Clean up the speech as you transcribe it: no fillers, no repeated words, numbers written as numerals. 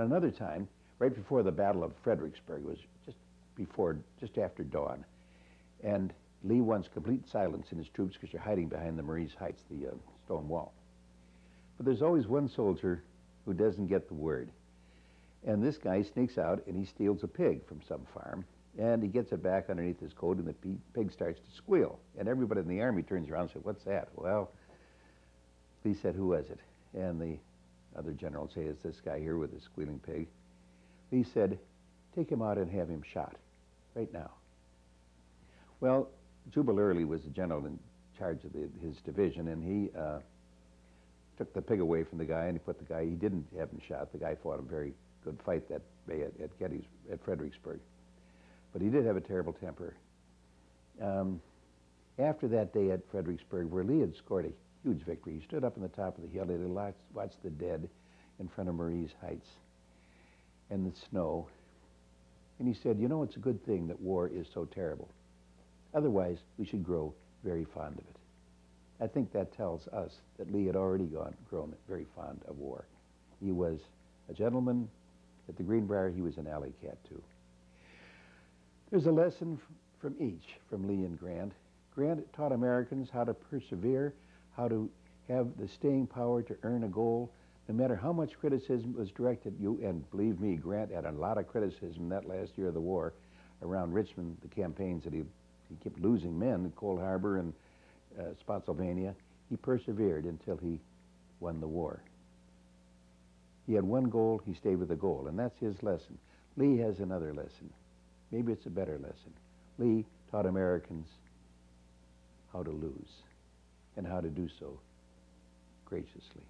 And another time, right before the Battle of Fredericksburg, it was just after dawn, and Lee wants complete silence in his troops because they're hiding behind the Maurice Heights, the stone wall. But there's always one soldier who doesn't get the word. And this guy sneaks out and he steals a pig from some farm, and he gets it back underneath his coat, and the pig starts to squeal. And everybody in the army turns around and says, "What's that?" Well, Lee said, "Who was it?" And the other general said, "It's this guy here with the squealing pig." Lee said, "Take him out and have him shot right now." Well, Jubal Early was the general in charge of his division, and he took the pig away from the guy, and he didn't have him shot. The guy fought a very good fight that day at Fredericksburg. But he did have a terrible temper. After that day at Fredericksburg, where Lee had scored a huge victory, he stood up on the top of the hill and he watched the dead in front of Maurice Heights and the snow. And he said, "You know, it's a good thing that war is so terrible. Otherwise, we should grow very fond of it." I think that tells us that Lee had already grown very fond of war. He was a gentleman at the Greenbrier. He was an alley cat, too. There's a lesson from each, from Lee and Grant. Grant taught Americans how to persevere, how to have the staying power to earn a goal, no matter how much criticism was directed at you. And believe me, Grant had a lot of criticism that last year of the war around Richmond, the campaigns that he kept losing men at Cold Harbor and Spotsylvania. He persevered until he won the war. He had one goal, he stayed with the goal, and that's his lesson. Lee has another lesson. Maybe it's a better lesson. Lee taught Americans how to lose and how to do so graciously.